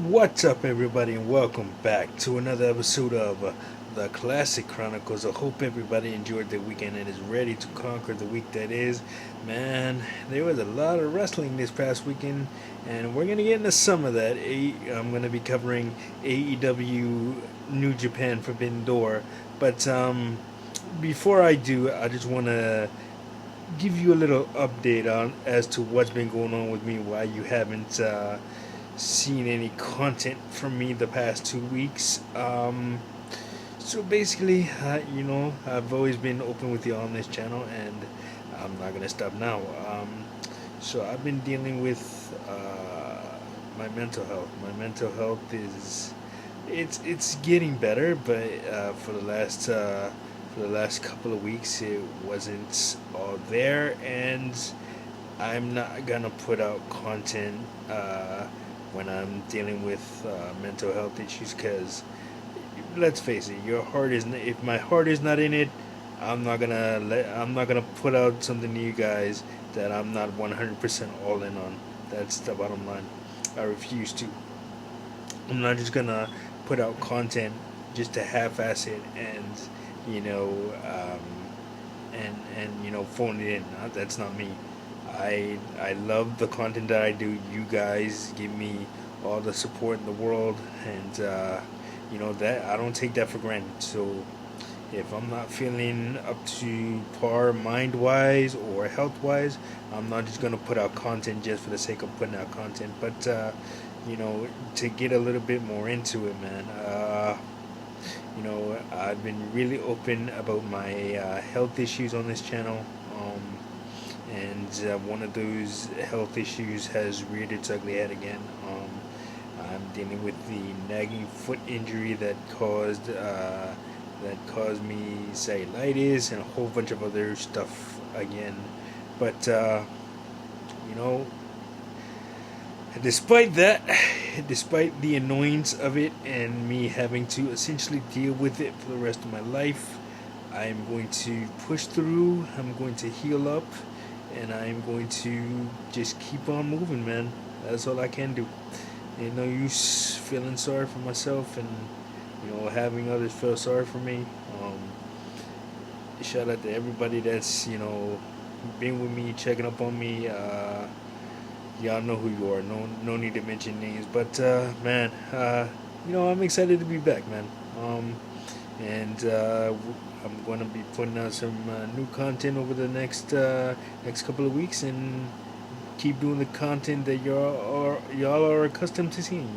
What's up, everybody, and welcome back to another episode of the Classic Chronicles. I hope everybody enjoyed their weekend and is ready to conquer the week that is. Man, there was a lot of wrestling this past weekend, and we're going to get into some of that. I'm going to be covering AEW New Japan Forbidden Door. But before I do, I just want to give you a little update on as to what's been going on with me, why you haven't seen any content from me the past 2 weeks. So basically, I've always been open with you on this channel, and I'm not gonna stop now. So I've been dealing with my mental health. My mental health is it's getting better, but for the last couple of weeks, it wasn't all there, and I'm not gonna put out content when I'm dealing with mental health issues, because let's face it, your heart is if my heart is not in it, I'm not gonna put out something to you guys that I'm not 100% all in on. That's the bottom line. I refuse to. I'm not just gonna put out content just to half-ass it and you know um, phone it in. That's not me. I love the content that I do. You guys give me all the support in the world, and that I don't take that for granted. So if I'm not feeling up to par mind wise or health wise, I'm not just gonna put out content just for the sake of putting out content. But to get a little bit more into it, man. I've been really open about my health issues on this channel. And one of those health issues has reared its ugly head again. I'm dealing with the nagging foot injury that caused me cellulitis and a whole bunch of other stuff again. But you know, despite that, despite the annoyance of it and me having to essentially deal with it for the rest of my life, I'm going to push through. I'm going to heal up, and I'm going to just keep on moving, man. That's all I can do. Ain't no use feeling sorry for myself and having others feel sorry for me. Shout out to everybody that's been with me, checking up on me. Y'all know who you are. No need to mention names, but man, I'm excited to be back, man. And I'm going to be putting out some new content over the next couple of weeks, and keep doing the content that y'all are accustomed to seeing.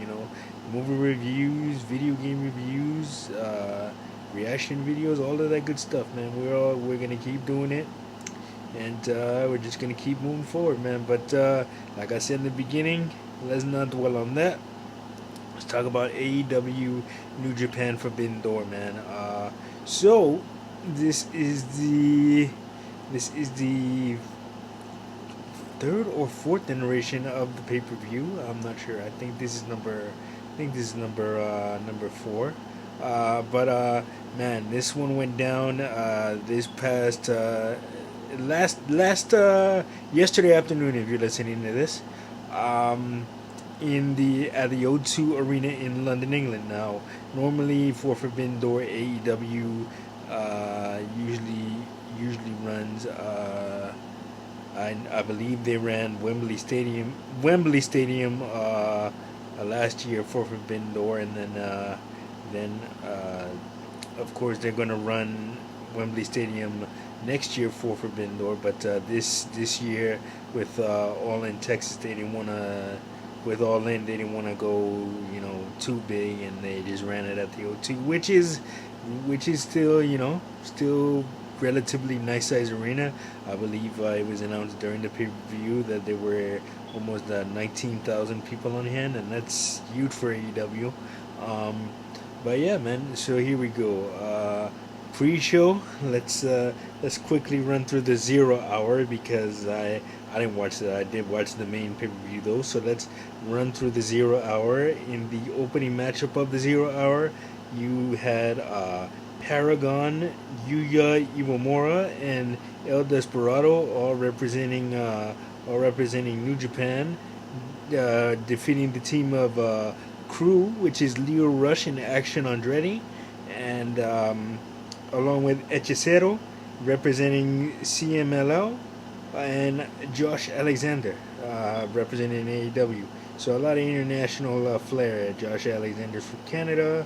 Movie reviews, video game reviews, reaction videos, all of that good stuff, man. We're gonna keep doing it, and we're just gonna keep moving forward, man. But like I said in the beginning, let's not dwell on that. Let's talk about AEW New Japan Forbidden Door, man. So this is the third or fourth iteration of the pay per view. I'm not sure. I think this is number four. But man, this one went down this past last yesterday afternoon. If you're listening to this, at the O2 Arena in London, England. Now, normally for Forbidden Door, AEW usually runs. I believe they ran Wembley Stadium last year for Forbidden Door, and then of course they're going to run Wembley Stadium next year for Forbidden Door. But this year with All In Texas, they didn't want to. With All In, they didn't want to go too big, and they just ran it at the O2, which is still relatively nice size arena. I believe it was announced during the pay-per-view that there were almost 19,000 people on hand, and that's huge for AEW. But yeah, man. So here we go. Pre-show. Let's quickly run through the 0 hour, because I didn't watch that. I did watch the main pay-per-view though. So let's run through the 0 hour. In the opening matchup of the 0 hour, you had Paragon, Yuya Iwamura, and El Desperado, all representing New Japan, defeating the team of Crew, which is Leo Rush and Action Andretti, and along with Hechicero representing CMLL, and Josh Alexander representing AEW. So a lot of international flair. Josh Alexander's from Canada.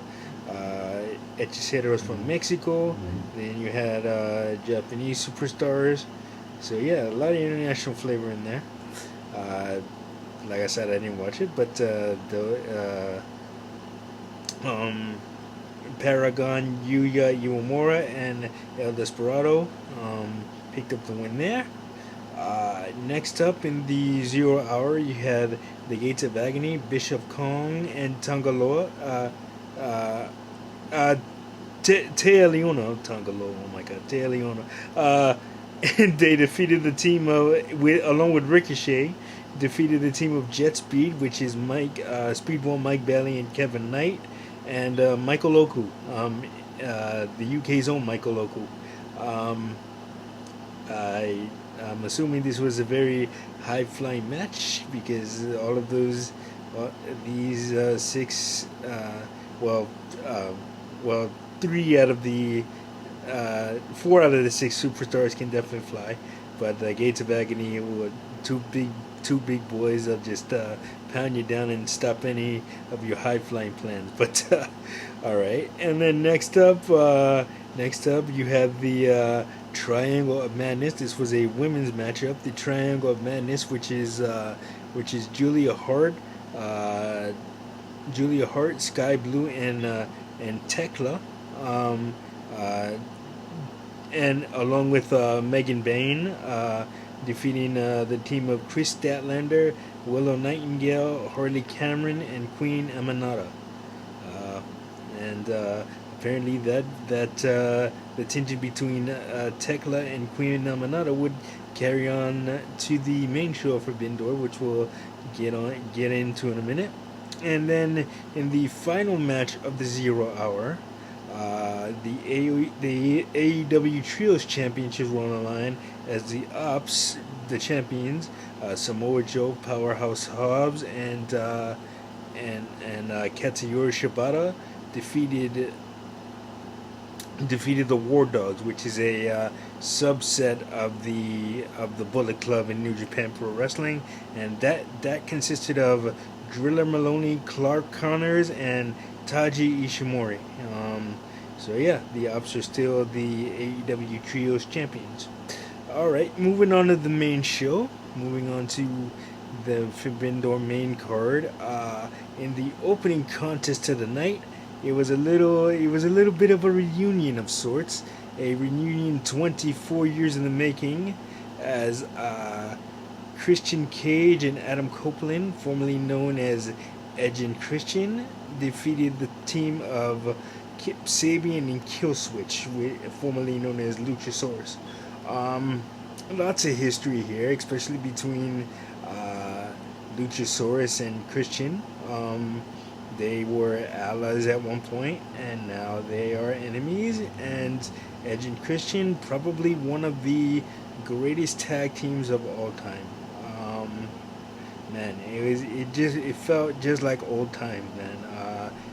Hechicero's from Mexico. Then you had Japanese superstars. So yeah, a lot of international flavor in there. Like I said, I didn't watch it, but Paragon, Yuya Uemura, and El Desperado picked up the win there. Next up in the 0 hour, you had the Gates of Agony, Bishop Kong, and Tangaloa. Tea Leona, Tangaloa, oh my god, Tea Leona. And they defeated the team along with Ricochet, defeated the team of Jet Speed, which is Speedball Mike Bailey and Kevin Knight, and Michael Oku, the UK's own Michael Oku. I'm assuming this was a very high-flying match because all of these six, three out of the 4 out of the 6 superstars can definitely fly, but the Gates of Agony were two big boys that just pound you down and stop any of your high-flying plans. But all right, and then next up you have the Triangle of Madness. This was a women's matchup. The Triangle of Madness, which is Julia Hart, Sky Blue, and Tekla, and along with Megan Bain, defeating the team of Chris Statlander, Willow Nightingale, Harley Cameron, and Queen Amanada. And apparently that the tension between Tekla and Queen Amanada would carry on to the main show for Forbidden Door, which we'll get into in a minute. And then in the final match of the 0 hour, the AEW Trios Championships were on the line as the Ops, the champions, Samoa Joe, Powerhouse Hobbs, and Katsuyori Shibata defeated the War Dogs, which is a subset of the Bullet Club in New Japan Pro Wrestling, and that consisted of Driller Maloney, Clark Connors, and Taji Ishimori. So yeah, the Ops are still the AEW Trios champions. Alright, moving on to the main show. Moving on to the Forbidden Door main card. In the opening contest of the night, it was a little bit of a reunion of sorts. A reunion 24 years in the making, as Christian Cage and Adam Copeland, formerly known as Edge and Christian, defeated the team of Kip Sabian and Killswitch, formerly known as Luchasaurus. Lots of history here, especially between Luchasaurus and Christian. They were allies at one point, and now they are enemies. And Edge and Christian, probably one of the greatest tag teams of all time. Man, it felt just like old times, man.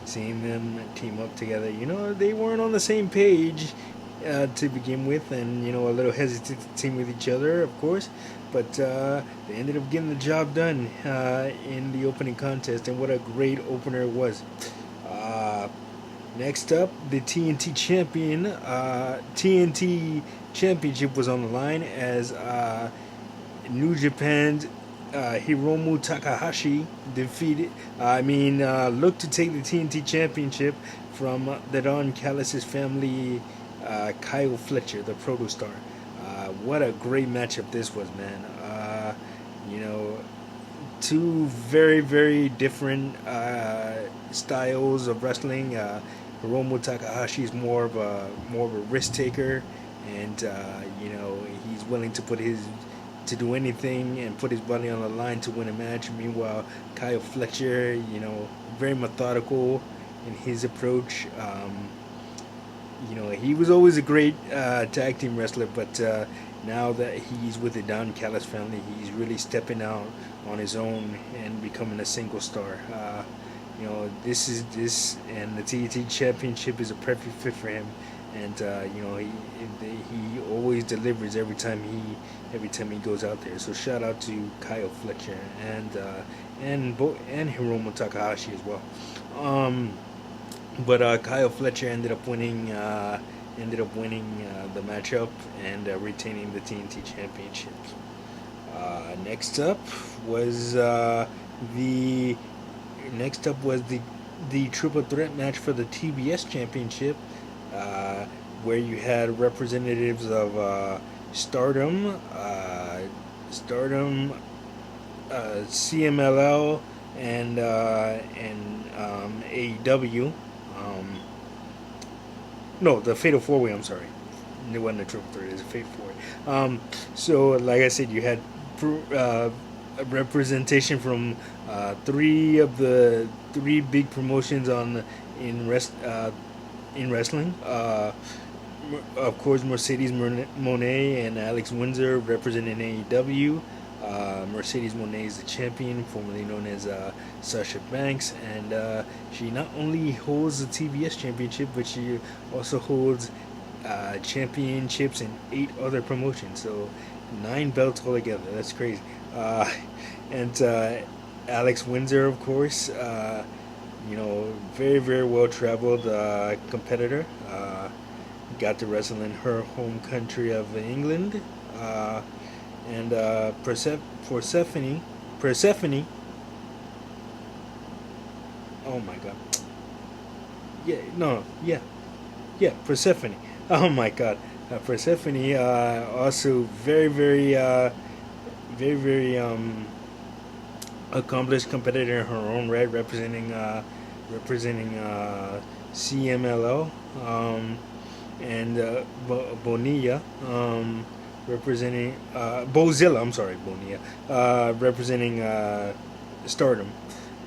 Seeing them team up together, they weren't on the same page to begin with, and a little hesitant to team with each other, of course. But they ended up getting the job done in the opening contest, and what a great opener it was. Next up, the TNT Championship was on the line as New Japan's Hiromu Takahashi looked to take the TNT Championship from the Don Callis' family, Kyle Fletcher, the Protostar. What a great matchup this was, man. Two very, very different styles of wrestling. Hiromu Takahashi is more of a risk taker, and he's willing to do anything and put his body on the line to win a match. Meanwhile, Kyle Fletcher, very methodical in his approach. He was always a great tag team wrestler, but now that he's with the Don Callis family, he's really stepping out on his own and becoming a single star. this and the TNT Championship is a perfect fit for him, and he always delivers every time he goes out there. So shout out to Kyle Fletcher and Hiromu Takahashi as well. Um, but Kyle Fletcher ended up winning the matchup and retaining the TNT Championship. Next up was the the triple threat match for the TBS Championship, uh, where you had representatives of Stardom, CMLL, and AEW. Um, no, the Fatal Four Way. I'm sorry, it wasn't a triple threat. It's a Fatal Four Way. So like I said, you had a representation from three big promotions in rest in wrestling. Of course, Mercedes Monet and Alex Windsor representing AEW. Mercedes Monet is the champion, formerly known as Sasha Banks, and she not only holds the TBS championship, but she also holds championships in 8 other promotions. So 9 belts altogether. That's crazy. And Alex Windsor, of course, very very well traveled competitor. Got to wrestle in her home country of England. And Persephone. Oh my God. Yeah, no, yeah, yeah, Persephone. Oh my God, Persephone. Also very very accomplished competitor in her own right, representing CMLO, and Bonilla, representing Bozilla. I'm sorry, Bonilla, representing Stardom.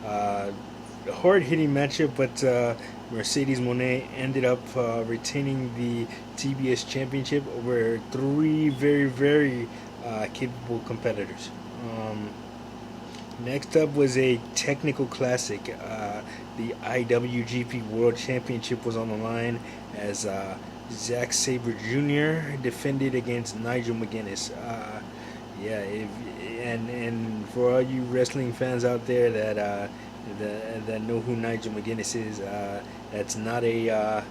Hard hitting matchup, but Mercedes Monet ended up retaining the TBS championship over 3 very capable competitors. Um, Next up was a technical classic. The IWGP World Championship was on the line as Zack Sabre Jr. defended against Nigel McGuinness. And for all you wrestling fans out there that know who Nigel McGuinness is, that's not a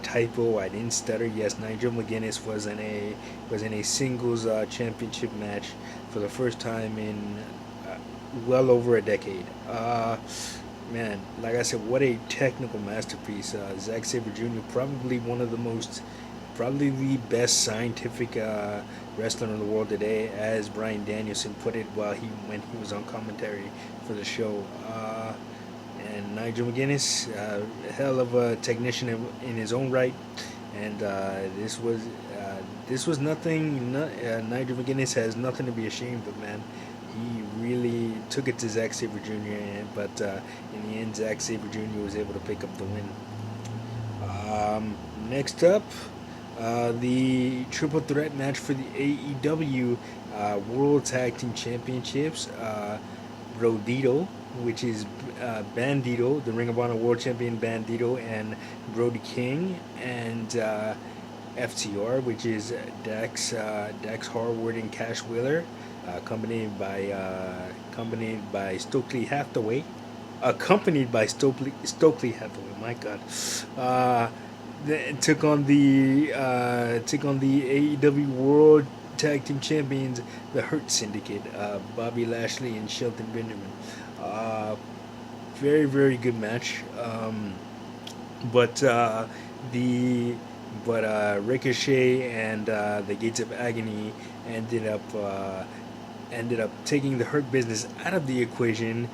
typo. I didn't stutter. Yes, Nigel McGuinness was in a singles championship match for the first time in well over a decade. Man, like I said, what a technical masterpiece. Zack Sabre Jr. Probably the best scientific wrestler in the world today, as Bryan Danielson put it when he was on commentary for the show. And Nigel McGuinness, hell of a technician in his own right, and this was nothing. Nigel McGuinness has nothing to be ashamed of, man. He really took it to Zack Sabre Jr., but in the end, Zack Sabre Jr. was able to pick up the win. Next up, the triple threat match for the AEW World Tag Team Championships. Rodito, which is Bandito, the Ring of Honor World Champion Bandito, and Brody King, and FTR, which is Dax Harwood and Cash Wheeler, accompanied by Stokely Hathaway. Stokely Hathaway. My God. Took on the AEW World Tag Team Champions, the Hurt Syndicate, Bobby Lashley and Shelton Benjamin. Very very good match. But Ricochet and the Gates of Agony ended up taking the Hurt Business out of the equation.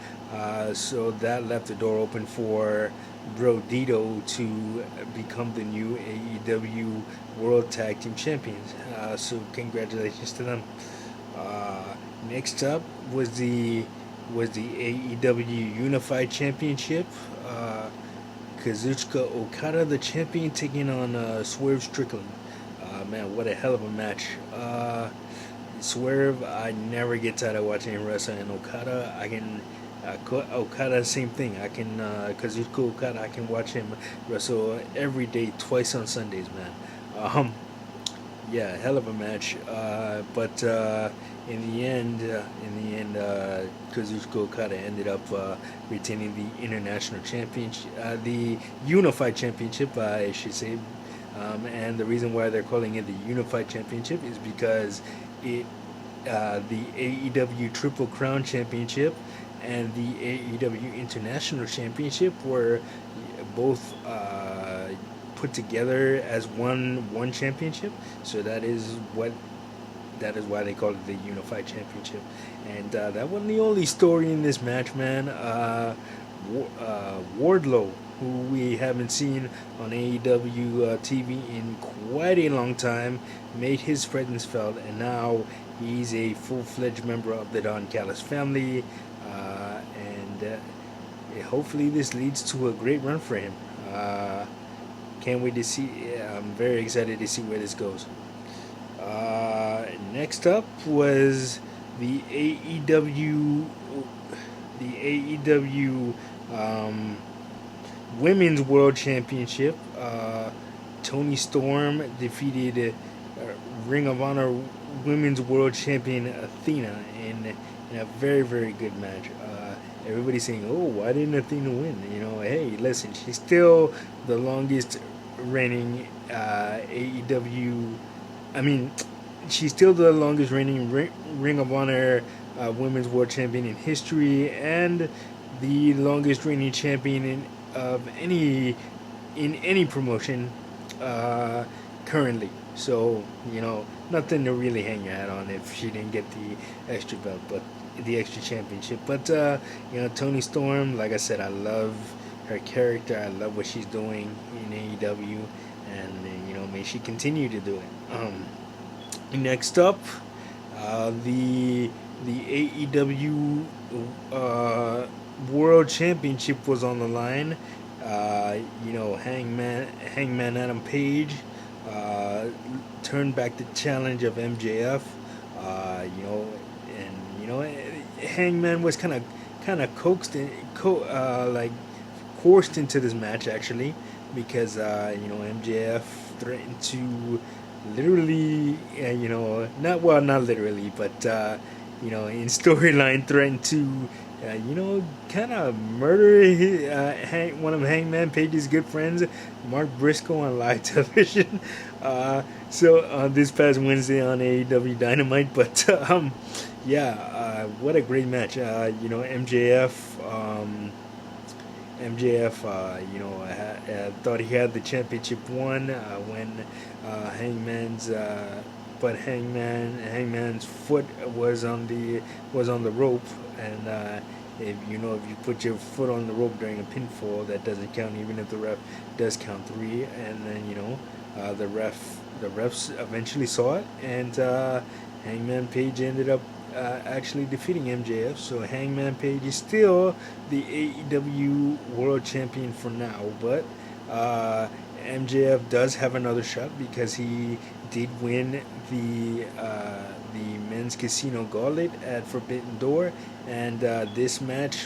So that left the door open for Brodito to become the new AEW World Tag Team Champions. So congratulations to them. Next up was the AEW Unified Championship. Kazuchika Okada, the champion, taking on Swerve Strickland. Man, what a hell of a match. Swerve, I never get tired of watching him wrestle, and Okada, Okada, same thing. I can Kazuchika Okada. I can watch him wrestle every day, twice on Sundays, man. Yeah, hell of a match. But Kazuchika Okada ended up retaining the international championship, the unified championship, I should say. And the reason why they're calling it the unified championship is because the AEW Triple Crown Championship and the AEW International Championship were both put together as one championship. So that is why they call it the Unified Championship. And that wasn't the only story in this match, man. Wardlow, who we haven't seen on AEW TV in quite a long time, made his presence felt, and now he's a full-fledged member of the Don Callis family, and hopefully this leads to a great run for him. Can't wait to see. I'm very excited to see where this goes. Next up was the AEW, Women's World Championship. Toni Storm defeated Ring of Honor Women's World Champion Athena in a very, very good match. Everybody's saying, "Oh, why didn't Athena win?" Hey, listen, she's still the longest reigning AEW. I mean, she's still the longest reigning Ring of Honor Women's World Champion in history, and the longest reigning champion in any promotion currently. So nothing to really hang your hat on if she didn't get the extra belt, but the extra championship. But Toni Storm, like I said, I love her character. I love what she's doing in AEW, and may she continue to do it. Next up, the AEW World Championship was on the line. Hangman Adam Page turned back the challenge of MJF. Hangman was kind of forced into this match actually, because MJF threatened to literally, not literally, but in storyline threatened to kind of murder one of Hangman Page's good friends, Mark Briscoe, on live television. So this past Wednesday on AEW Dynamite, but what a great match. MJF, thought he had the championship won when Hangman's foot was on the rope, and if you put your foot on the rope during a pinfall, that doesn't count, even if the ref does count 3. And then the refs eventually saw it, and Hangman Page ended up actually defeating MJF. So Hangman Page is still the AEW World Champion for now, but MJF does have another shot because he did win the men's casino gauntlet at Forbidden Door, and this match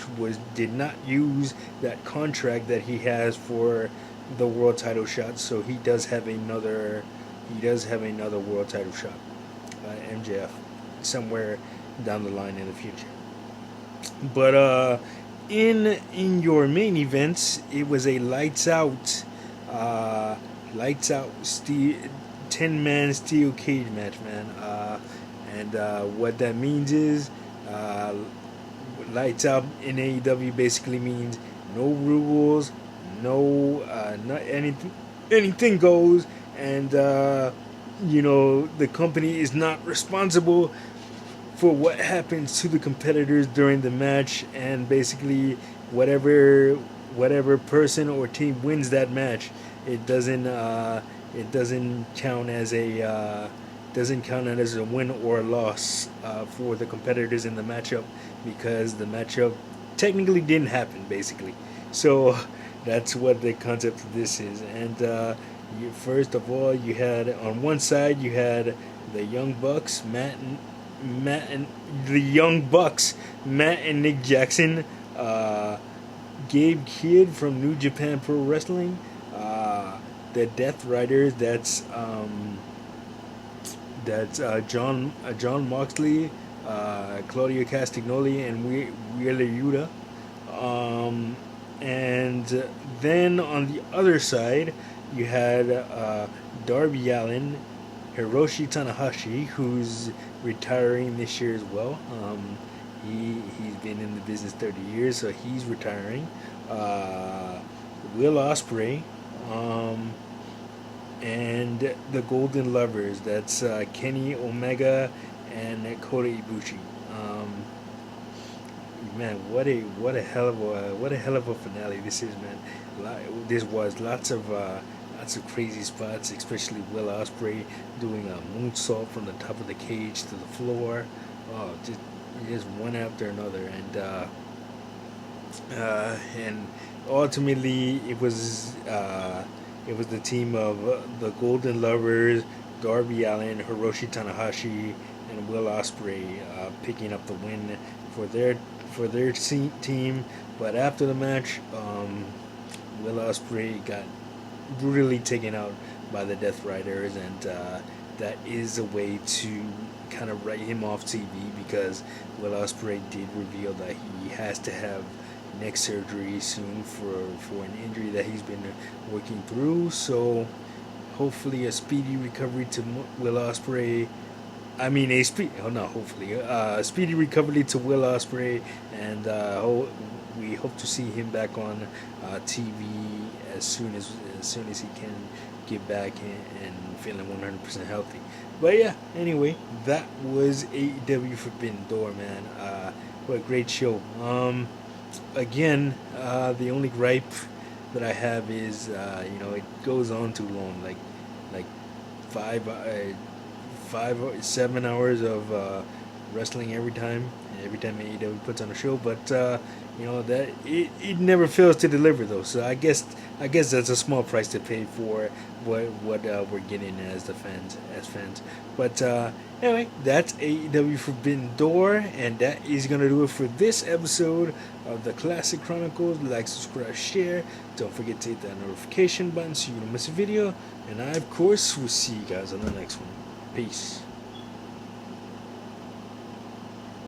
did not use that contract that he has for the world title shot. So he does have another world title shot, MJF, somewhere down the line in the future. But in your main events, it was a lights out steel 10-man steel cage match, man. And what that means is lights out in AEW basically means no rules, not anything goes, and the company is not responsible for what happens to the competitors during the match, and basically whatever person or team wins that match, it doesn't count as a win or a loss for the competitors in the matchup, because the matchup technically didn't happen, basically. So that's what the concept of this is. And first of all, you had on one side the Young Bucks, Matt and Nick Jackson Gabe Kidd from New Japan Pro Wrestling, the Death Riders. That's John Moxley, Claudio Castagnoli, and Wheeler Yuta. Um, and then on the other side, you had Darby Allin, Hiroshi Tanahashi, who's retiring this year as well. He's been in the business 30 years, so he's retiring. Uh, Will Ospreay, um, and the Golden Lovers. That's Kenny Omega and Kota Ibushi. Um, Man, what a hell of a finale this is, man. This was lots of crazy spots, especially Will Ospreay doing a moonsault from the top of the cage to the floor. Oh, just one after another, and ultimately it was the team of the Golden Lovers, Darby Allin, Hiroshi Tanahashi, and Will Ospreay picking up the win for their team. But after the match, Will Ospreay got brutally taken out by the Death Riders, and that is a way to kind of write him off TV, because Will Ospreay did reveal that he has to have neck surgery soon for an injury that he's been working through. So hopefully a speedy recovery to Will Ospreay. I mean, hopefully, speedy recovery to Will Ospreay, and we hope to see him back on TV as soon as he can get back and feeling 100% healthy. But yeah, anyway, that was AEW Forbidden Door, man. What a great show. Again, the only gripe that I have is it goes on too long, like 7 hours of wrestling every time AEW puts on a show. But that it never fails to deliver, though. So I guess that's a small price to pay for what we're getting as fans. But anyway, that's AEW Forbidden Door, and that is gonna do it for this episode of the Classic Chronicles. Like, subscribe, share. Don't forget to hit that notification button so you don't miss a video. And I, of course, will see you guys on the next one. Peace.